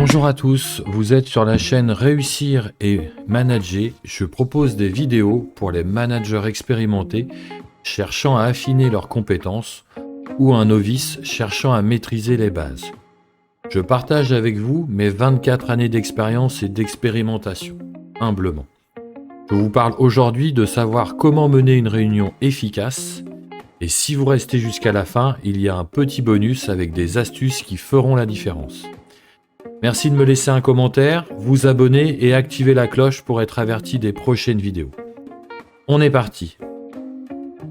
Bonjour à tous, vous êtes sur la chaîne Réussir et Manager. Je propose des vidéos pour les managers expérimentés cherchant à affiner leurs compétences ou un novice cherchant à maîtriser les bases. Je partage avec vous mes 24 années d'expérience et d'expérimentation, humblement. Je vous parle aujourd'hui de savoir comment mener une réunion efficace. Et si vous restez jusqu'à la fin, il y a un petit bonus avec des astuces qui feront la différence. Merci de me laisser un commentaire, vous abonner et activer la cloche pour être averti des prochaines vidéos. On est parti.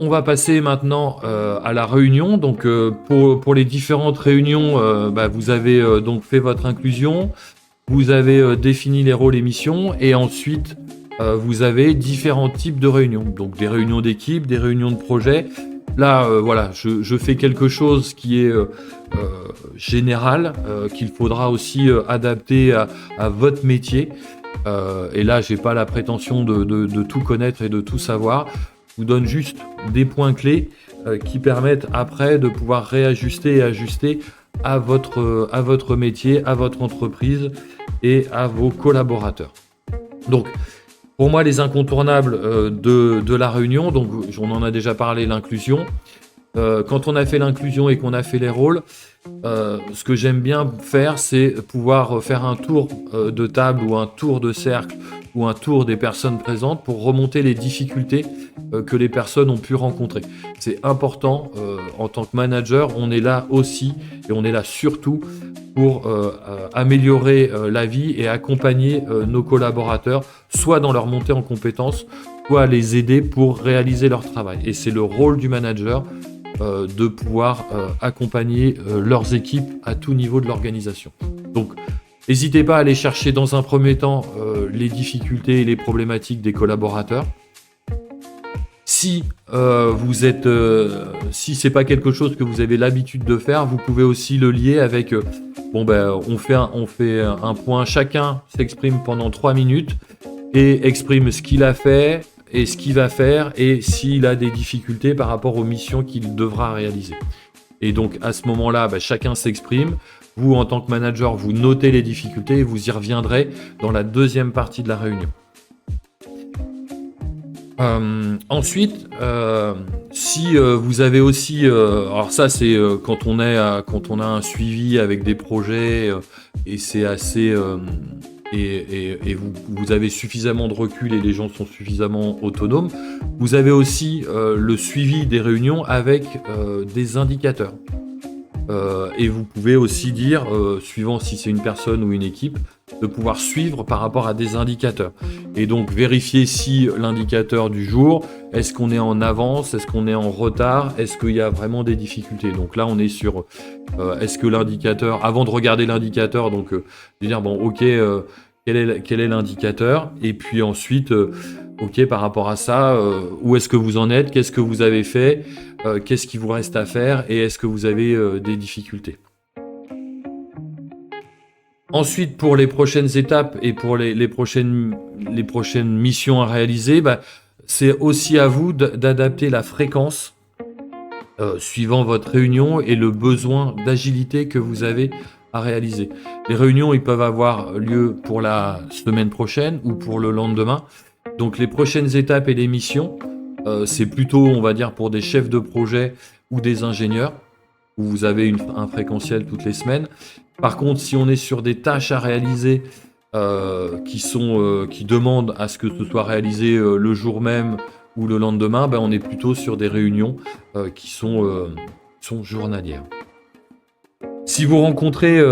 On va passer maintenant à la réunion. Donc pour les différentes réunions, vous avez donc fait votre inclusion, vous avez défini les rôles et missions et ensuite vous avez différents types de réunions. Donc des réunions d'équipe, des réunions de projet. Là, voilà, je fais quelque chose qui est général, qu'il faudra aussi adapter à votre métier. Et là, j'ai pas la prétention de tout connaître et de tout savoir. Je vous donne juste des points clés qui permettent après de pouvoir réajuster et ajuster à votre métier, à votre entreprise et à vos collaborateurs. Donc, pour moi, les incontournables de la réunion, donc on en a déjà parlé, l'inclusion. Quand on a fait l'inclusion et qu'on a fait les rôles, ce que j'aime bien faire, c'est pouvoir faire un tour de table ou un tour de cercle ou un tour des personnes présentes pour remonter les difficultés que les personnes ont pu rencontrer. C'est important, en tant que manager, on est là aussi et on est là surtout pour améliorer la vie et accompagner nos collaborateurs, soit dans leur montée en compétences, soit les aider pour réaliser leur travail. Et c'est le rôle du manager de pouvoir accompagner leurs équipes à tout niveau de l'organisation. Donc, n'hésitez pas à aller chercher dans un premier temps les difficultés et les problématiques des collaborateurs. Si si c'est pas quelque chose que vous avez l'habitude de faire, vous pouvez aussi le lier avec on fait un point, chacun s'exprime pendant 3 minutes et exprime ce qu'il a fait et ce qu'il va faire et s'il a des difficultés par rapport aux missions qu'il devra réaliser. Et donc à ce moment-là, chacun s'exprime. Vous, en tant que manager, vous notez les difficultés et vous y reviendrez dans la deuxième partie de la réunion. Ensuite, si vous avez aussi, alors ça c'est quand on a un suivi avec des projets et c'est assez et vous avez suffisamment de recul et les gens sont suffisamment autonomes, vous avez aussi le suivi des réunions avec des indicateurs. Et vous pouvez aussi dire, suivant si c'est une personne ou une équipe, de pouvoir suivre par rapport à des indicateurs. Et donc vérifier si l'indicateur du jour, est-ce qu'on est en avance, est-ce qu'on est en retard, est-ce qu'il y a vraiment des difficultés. Donc là on est sur, est-ce que l'indicateur, avant de regarder l'indicateur, donc dire quel est l'indicateur, et puis ensuite, par rapport à ça, où est-ce que vous en êtes, qu'est-ce que vous avez fait, qu'est-ce qui vous reste à faire, et est-ce que vous avez des difficultés. Ensuite, pour les prochaines étapes et pour les prochaines missions à réaliser, c'est aussi à vous d'adapter la fréquence suivant votre réunion et le besoin d'agilité que vous avez à réaliser. Les réunions, ils peuvent avoir lieu pour la semaine prochaine ou pour le lendemain. Donc les prochaines étapes et les missions, c'est plutôt, on va dire, pour des chefs de projet ou des ingénieurs, où vous avez un fréquentiel toutes les semaines. Par contre, si on est sur des tâches à réaliser qui demandent à ce que ce soit réalisé le jour même ou le lendemain, on est plutôt sur des réunions qui sont journalières. Si vous rencontrez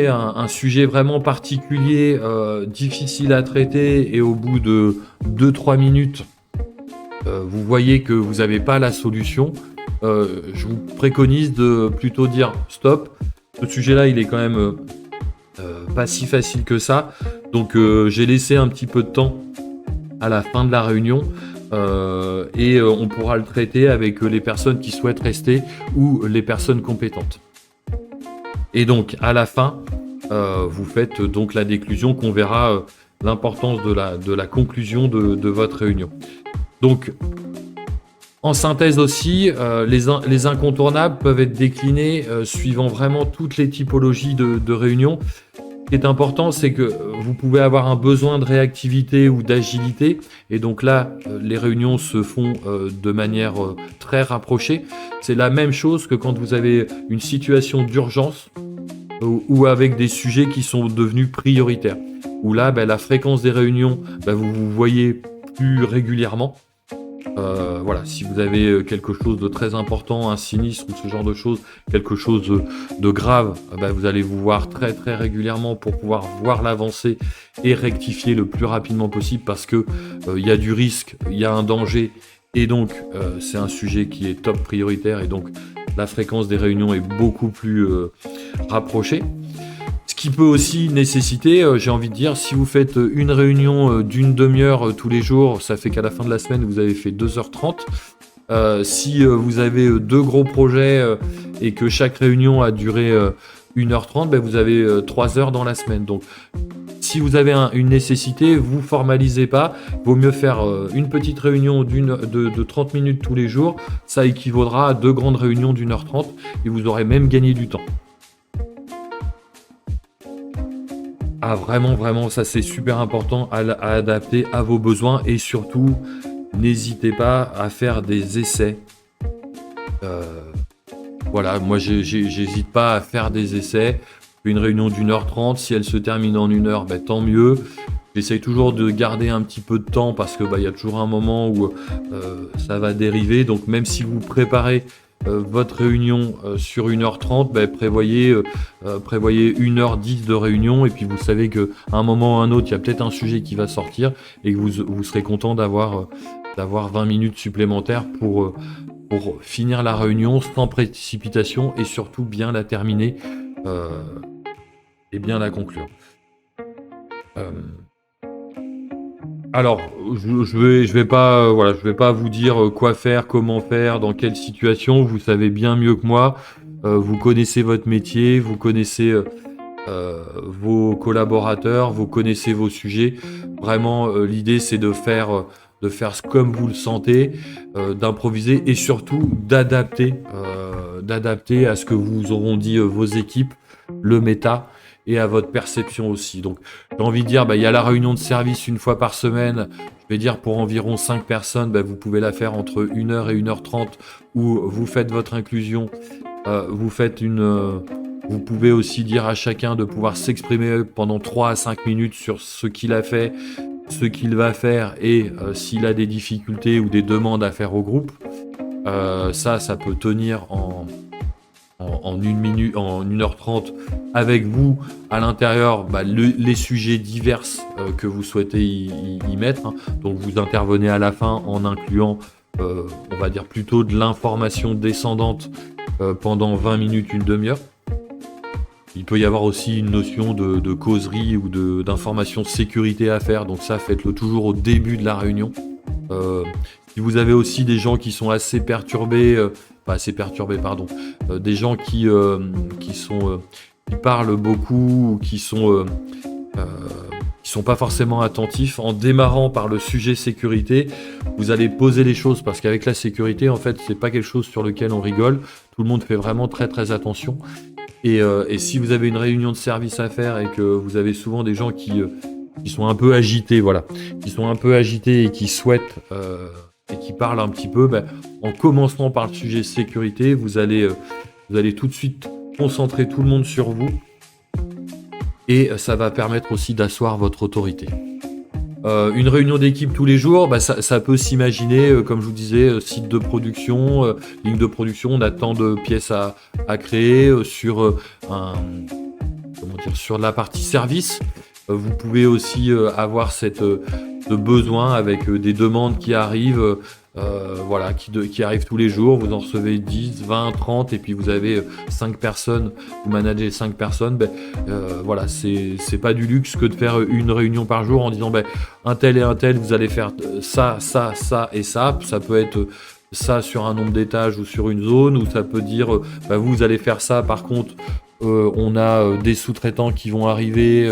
un sujet vraiment particulier, difficile à traiter, et au bout de 2-3 minutes, vous voyez que vous n'avez pas la solution, je vous préconise de plutôt dire stop. Ce sujet-là, il est quand même pas si facile que ça. Donc j'ai laissé un petit peu de temps à la fin de la réunion et on pourra le traiter avec les personnes qui souhaitent rester ou les personnes compétentes. Et donc à la fin, vous faites donc la déclusion, qu'on verra l'importance de la conclusion de votre réunion. Donc En synthèse aussi, les incontournables peuvent être déclinés suivant vraiment toutes les typologies de réunions. Ce qui est important, c'est que vous pouvez avoir un besoin de réactivité ou d'agilité. Et donc là, les réunions se font de manière très rapprochée. C'est la même chose que quand vous avez une situation d'urgence ou avec des sujets qui sont devenus prioritaires. Où là, la fréquence des réunions, vous vous voyez plus régulièrement. Voilà, si vous avez quelque chose de très important, un sinistre ou ce genre de choses, quelque chose de grave, vous allez vous voir très très régulièrement pour pouvoir voir l'avancée et rectifier le plus rapidement possible parce que il y a du risque, il y a un danger et donc c'est un sujet qui est top prioritaire et donc la fréquence des réunions est beaucoup plus rapprochée. Ce qui peut aussi nécessiter, j'ai envie de dire, si vous faites une réunion d'une demi-heure tous les jours, ça fait qu'à la fin de la semaine, vous avez fait 2h30. Si vous avez deux gros projets et que chaque réunion a duré 1h30, vous avez 3 heures dans la semaine. Donc, si vous avez une nécessité, vous formalisez pas. Vaut mieux faire une petite réunion de 30 minutes tous les jours. Ça équivaudra à 2 grandes réunions d'1h30 et vous aurez même gagné du temps. Ah vraiment, ça c'est super important à adapter à vos besoins et surtout, n'hésitez pas à faire des essais. Voilà, moi j'hésite pas à faire des essais. Une réunion d'1h30, si elle se termine en 1 heure, tant mieux. J'essaye toujours de garder un petit peu de temps parce que y a toujours un moment où ça va dériver. Donc même si vous préparez votre réunion sur 1h30, prévoyez 1h10 de réunion et puis vous savez qu'à un moment ou à un autre, il y a peut-être un sujet qui va sortir et que vous serez content d'avoir 20 minutes supplémentaires pour finir la réunion sans précipitation et surtout bien la terminer et bien la conclure. Alors, je vais pas vous dire quoi faire, comment faire, dans quelle situation. Vous savez bien mieux que moi. Vous connaissez votre métier, vous connaissez vos collaborateurs, vous connaissez vos sujets. Vraiment, l'idée c'est de faire comme vous le sentez, d'improviser et surtout d'adapter à ce que vous auront dit vos équipes, le méta. Et à votre perception aussi. Donc, j'ai envie de dire, il y a la réunion de service une fois par semaine. Je vais dire pour environ 5 personnes, vous pouvez la faire entre 1h et 1h30 où vous faites votre inclusion. Vous pouvez aussi dire à chacun de pouvoir s'exprimer pendant 3 à 5 minutes sur ce qu'il a fait, ce qu'il va faire et s'il a des difficultés ou des demandes à faire au groupe. Ça peut tenir en 1 minute, en 1h30 avec vous à l'intérieur les sujets divers que vous souhaitez y mettre. Donc vous intervenez à la fin en incluant, on va dire plutôt de l'information descendante pendant 20 minutes, une demi-heure. Il peut y avoir aussi une notion de causerie ou d'information sécurité à faire. Donc ça, faites-le toujours au début de la réunion. Si vous avez aussi des gens qui sont assez perturbés, des gens qui parlent beaucoup ou qui sont pas forcément attentifs, en démarrant par le sujet sécurité, vous allez poser les choses parce qu'avec la sécurité, en fait, c'est pas quelque chose sur lequel on rigole. Tout le monde fait vraiment très très attention. Et si vous avez une réunion de service à faire et que vous avez souvent des gens qui sont un peu agités, et qui souhaitent et qui parlent un petit peu, en commençant par le sujet sécurité, vous allez tout de suite concentrer tout le monde sur vous et ça va permettre aussi d'asseoir votre autorité. Une réunion d'équipe tous les jours, ça peut s'imaginer, comme je vous disais, site de production, ligne de production, on a tant de pièces à créer sur sur la partie service. Vous pouvez aussi avoir ce besoin avec des demandes qui arrivent, qui arrivent tous les jours. Vous en recevez 10, 20, 30 et puis vous avez 5 personnes, vous managez 5 personnes. C'est pas du luxe que de faire une réunion par jour en disant un tel et un tel, vous allez faire ça, ça, ça et ça. Ça peut être ça sur un nombre d'étages ou sur une zone, ou ça peut dire vous allez faire ça, par contre on a des sous-traitants qui vont arriver,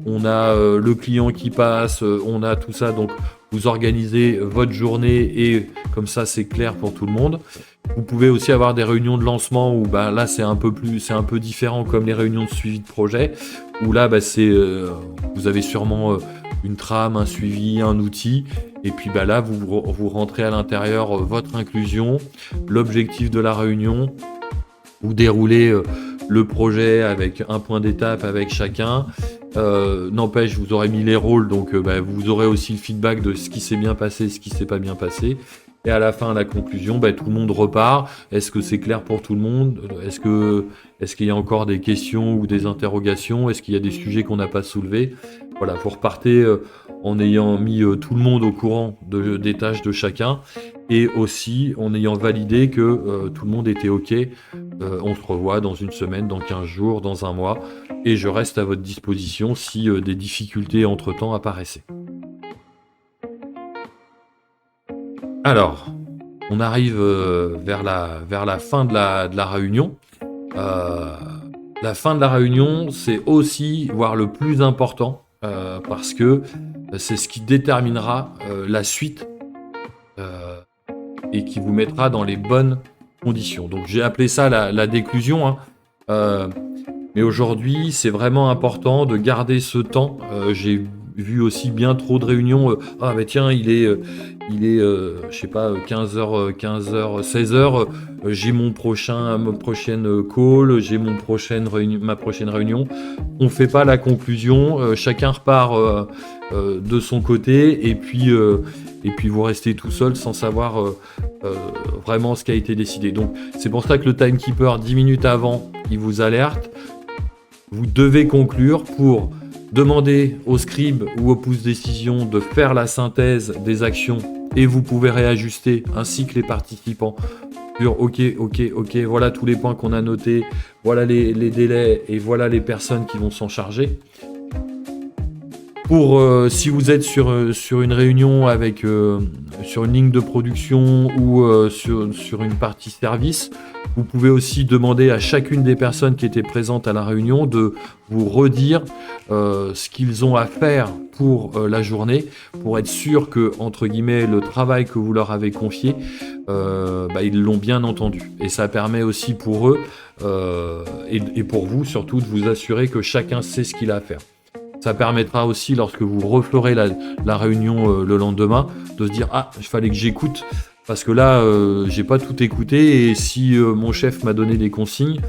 on a le client qui passe, on a tout ça, donc vous organisez votre journée et comme ça c'est clair pour tout le monde. Vous pouvez aussi avoir des réunions de lancement où bah, là c'est un peu différent comme les réunions de suivi de projet où là bah, vous avez sûrement une trame, un suivi, un outil et puis bah, là vous rentrez à l'intérieur votre inclusion, l'objectif de la réunion, vous déroulez le projet avec un point d'étape avec chacun. N'empêche, vous aurez mis les rôles, donc bah, vous aurez aussi le feedback de ce qui s'est bien passé, ce qui s'est pas bien passé. Et à la fin, à la conclusion, bah, tout le monde repart. Est-ce que c'est clair pour tout le monde? Est-ce qu'il y a encore des questions ou des interrogations? Est-ce qu'il y a des sujets qu'on n'a pas soulevés? Voilà, vous repartez en ayant mis tout le monde au courant des tâches de chacun et aussi en ayant validé que tout le monde était OK. On se revoit dans une semaine, dans 15 jours, dans un mois et je reste à votre disposition si des difficultés entre-temps apparaissaient. Alors, on arrive vers la fin de la réunion. La fin de la réunion, c'est aussi, voire le plus important, parce que c'est ce qui déterminera la suite et qui vous mettra dans les bonnes conditions. Donc j'ai appelé ça la déclusion, hein. Mais aujourd'hui, c'est vraiment important de garder ce temps. J'ai vu aussi bien trop de réunions. Ah bah tiens, il est je sais pas, 15h, 16h. J'ai ma prochaine call, j'ai ma prochaine réunion. On fait pas la conclusion. Chacun repart de son côté et puis vous restez tout seul sans savoir vraiment ce qui a été décidé. Donc c'est pour ça que le timekeeper, 10 minutes avant, il vous alerte. Vous devez conclure pour demander au scribe ou au pouce-décision de faire la synthèse des actions et vous pouvez réajuster ainsi que les participants sur OK, voilà tous les points qu'on a notés, voilà les délais et voilà les personnes qui vont s'en charger. Pour si vous êtes sur une réunion avec sur une ligne de production ou sur une partie service, vous pouvez aussi demander à chacune des personnes qui étaient présentes à la réunion de vous redire ce qu'ils ont à faire pour la journée, pour être sûr que, entre guillemets, le travail que vous leur avez confié, ils l'ont bien entendu. Et ça permet aussi pour eux et pour vous surtout de vous assurer que chacun sait ce qu'il a à faire. Ça permettra aussi, lorsque vous referez la réunion le lendemain, de se dire « Ah, il fallait que j'écoute, parce que là, j'ai pas tout écouté, et si mon chef m'a donné des consignes,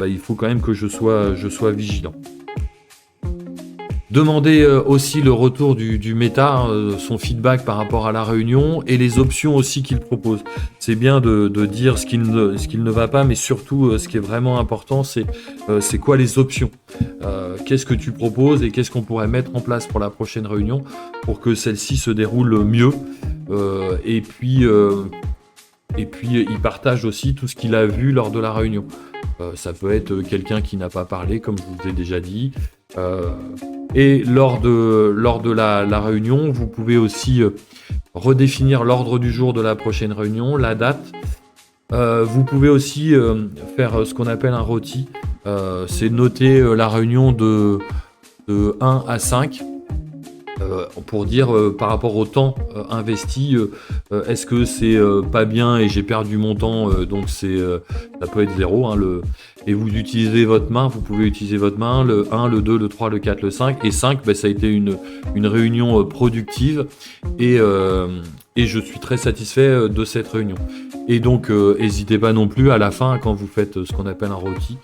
il faut quand même que je sois vigilant. » Demandez aussi le retour du méta, son feedback par rapport à la réunion, et les options aussi qu'il propose. C'est bien de dire ce qu'il ne va pas, mais surtout, ce qui est vraiment important, c'est quoi les options. Qu'est-ce que tu proposes et qu'est-ce qu'on pourrait mettre en place pour la prochaine réunion pour que celle-ci se déroule mieux. Et puis, il partage aussi tout ce qu'il a vu lors de la réunion. Ça peut être quelqu'un qui n'a pas parlé, comme je vous ai déjà dit. Et lors de la réunion, vous pouvez aussi redéfinir l'ordre du jour de la prochaine réunion, la date. Vous pouvez aussi faire ce qu'on appelle un rôti. C'est noter la réunion de 1 à 5 pour dire par rapport au temps investi, est-ce que c'est pas bien et j'ai perdu mon temps, donc ça peut être 0. Hein, et vous utilisez votre main, vous pouvez utiliser votre main, le 1, le 2, le 3, le 4, le 5. Et 5, ça a été une réunion productive et je suis très satisfait de cette réunion. Et donc, n'hésitez pas non plus à la fin, quand vous faites ce qu'on appelle un rôti,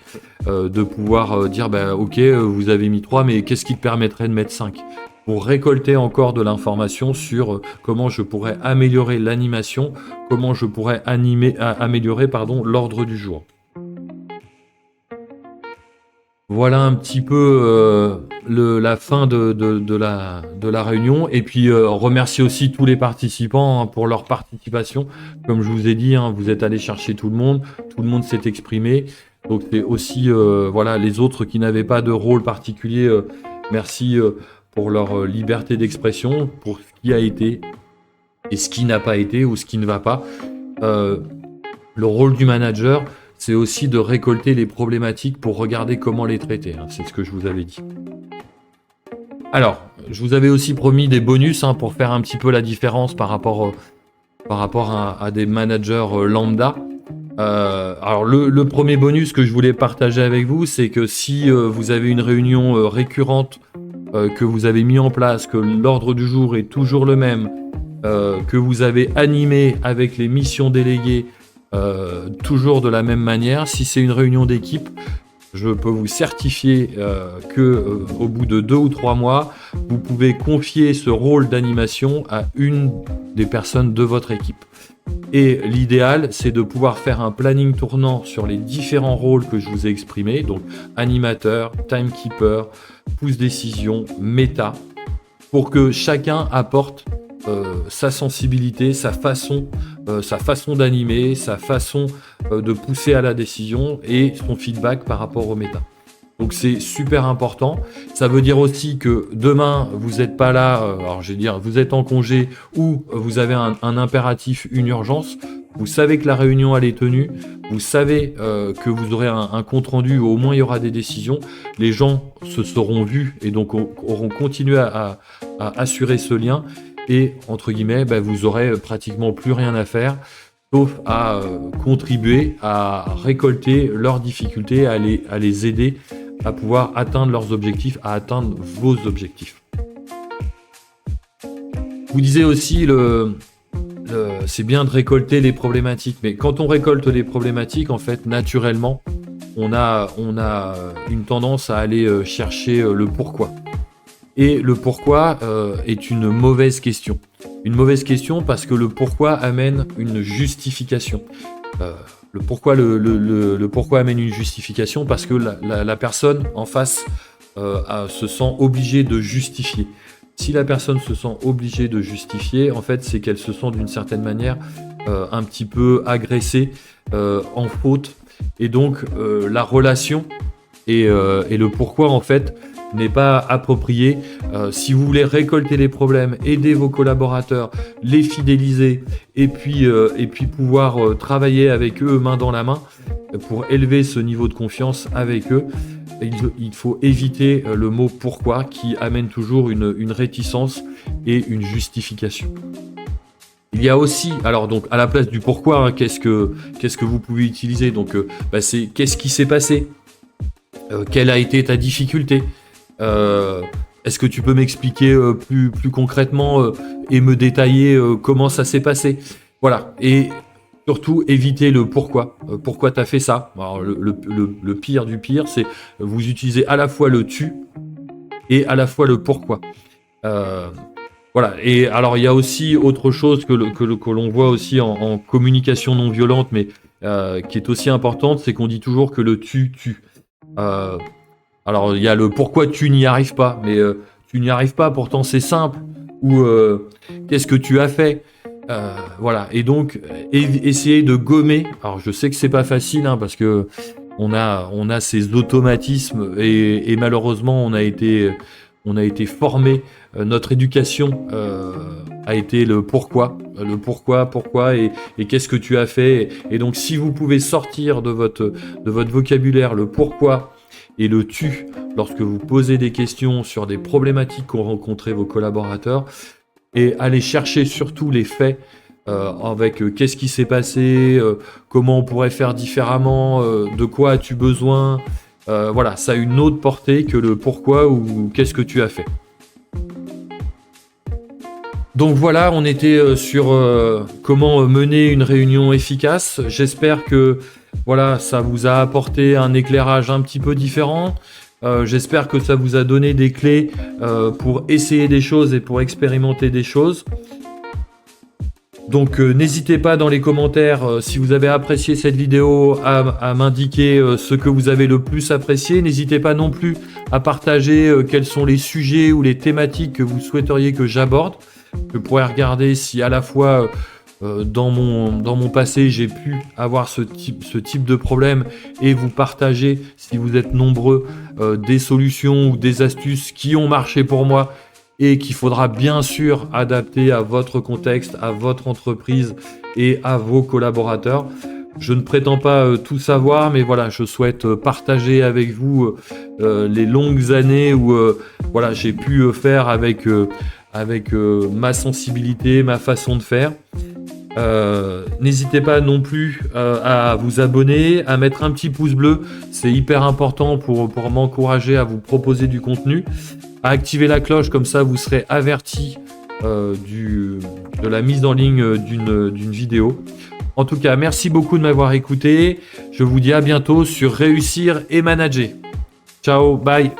de pouvoir dire, ok, vous avez mis 3, mais qu'est-ce qui te permettrait de mettre 5 ? Pour récolter encore de l'information sur comment je pourrais améliorer l'animation, comment je pourrais améliorer l'ordre du jour. Voilà un petit peu la fin de la réunion. Et puis remercier aussi tous les participants pour leur participation. Comme je vous ai dit, vous êtes allés chercher tout le monde s'est exprimé. Donc c'est aussi les autres qui n'avaient pas de rôle particulier, merci pour leur liberté d'expression, pour ce qui a été et ce qui n'a pas été ou ce qui ne va pas. Le rôle du manager, c'est aussi de récolter les problématiques pour regarder comment les traiter. C'est ce que je vous avais dit. Alors, je vous avais aussi promis des bonus pour faire un petit peu la différence par rapport à des managers lambda. Alors le premier bonus que je voulais partager avec vous, c'est que si vous avez une réunion récurrente que vous avez mis en place, que l'ordre du jour est toujours le même, que vous avez animé avec les missions déléguées toujours de la même manière, si c'est une réunion d'équipe, je peux vous certifier que au bout de 2 ou 3 mois, vous pouvez confier ce rôle d'animation à une des personnes de votre équipe. Et l'idéal, c'est de pouvoir faire un planning tournant sur les différents rôles que je vous ai exprimés, donc animateur, timekeeper, pouce décision, méta, pour que chacun apporte sa sensibilité, sa façon d'animer, sa façon de pousser à la décision et son feedback par rapport au méta. Donc c'est super important. Ça veut dire aussi que demain, vous n'êtes pas là, alors je vais dire, vous êtes en congé ou vous avez un impératif, une urgence. Vous savez que la réunion elle est tenue, vous savez que vous aurez un compte rendu où au moins il y aura des décisions. Les gens se seront vus et donc auront continué à assurer ce lien. Et entre guillemets, vous aurez pratiquement plus rien à faire, sauf à contribuer à récolter leurs difficultés, à les aider à pouvoir atteindre leurs objectifs, à atteindre vos objectifs. Vous disiez aussi, c'est bien de récolter les problématiques, mais quand on récolte les problématiques, en fait, naturellement, on a une tendance à aller chercher le pourquoi. Et le pourquoi est une mauvaise question. Une mauvaise question parce que le pourquoi amène une justification. Le pourquoi amène une justification parce que la personne en face se sent obligée de justifier. Si la personne se sent obligée de justifier, en fait, c'est qu'elle se sent d'une certaine manière un petit peu agressée, en faute. Et donc, la relation et le pourquoi, en fait, n'est pas approprié. Si vous voulez récolter les problèmes, aider vos collaborateurs, les fidéliser et puis pouvoir travailler avec eux main dans la main pour élever ce niveau de confiance avec eux, il faut éviter le mot pourquoi qui amène toujours une réticence et une justification. Il y a aussi, alors donc à la place du pourquoi, qu'est-ce que vous pouvez utiliser, donc c'est qu'est-ce qui s'est passé, quelle a été ta difficulté. Est-ce que tu peux m'expliquer plus concrètement et me détailler comment ça s'est passé? Voilà. Et surtout, éviter le pourquoi. Pourquoi tu as fait ça? Alors, le pire du pire, c'est vous utilisez à la fois le tu et à la fois le pourquoi. Voilà. Et alors, il y a aussi autre chose que l'on voit aussi en communication non violente, mais qui est aussi importante, c'est qu'on dit toujours que le tu. Alors, il y a le pourquoi tu n'y arrives pas, mais tu n'y arrives pas, pourtant c'est simple. Ou qu'est-ce que tu as fait? Voilà. Et donc, essayer de gommer. Alors, je sais que c'est pas facile, parce que on a ces automatismes et malheureusement, on a été formé. Notre éducation a été le pourquoi et qu'est-ce que tu as fait. Et donc, si vous pouvez sortir de votre vocabulaire le pourquoi et le tu lorsque vous posez des questions sur des problématiques qu'ont rencontré vos collaborateurs et aller chercher surtout les faits avec qu'est-ce qui s'est passé, comment on pourrait faire différemment, de quoi as-tu besoin, voilà, ça a une autre portée que le pourquoi ou qu'est-ce que tu as fait. Donc voilà, on était sur comment mener une réunion efficace. J'espère que voilà, ça vous a apporté un éclairage un petit peu différent. J'espère que ça vous a donné des clés pour essayer des choses et pour expérimenter des choses. Donc n'hésitez pas dans les commentaires si vous avez apprécié cette vidéo à m'indiquer ce que vous avez le plus apprécié. N'hésitez pas non plus à partager quels sont les sujets ou les thématiques que vous souhaiteriez que j'aborde. Je pourrais regarder si à la fois dans mon passé j'ai pu avoir ce type de problème et vous partager, si vous êtes nombreux, des solutions ou des astuces qui ont marché pour moi et qu'il faudra bien sûr adapter à votre contexte, à votre entreprise et à vos collaborateurs. Je ne prétends pas tout savoir, mais voilà, je souhaite partager avec vous les longues années où voilà, j'ai pu faire avec ma sensibilité, ma façon de faire. N'hésitez pas non plus à vous abonner, à mettre un petit pouce bleu, c'est hyper important pour m'encourager à vous proposer du contenu, à activer la cloche, comme ça vous serez averti de la mise en ligne d'une vidéo. En tout cas, merci beaucoup de m'avoir écouté. Je vous dis à bientôt sur Réussir et Manager. Ciao, bye.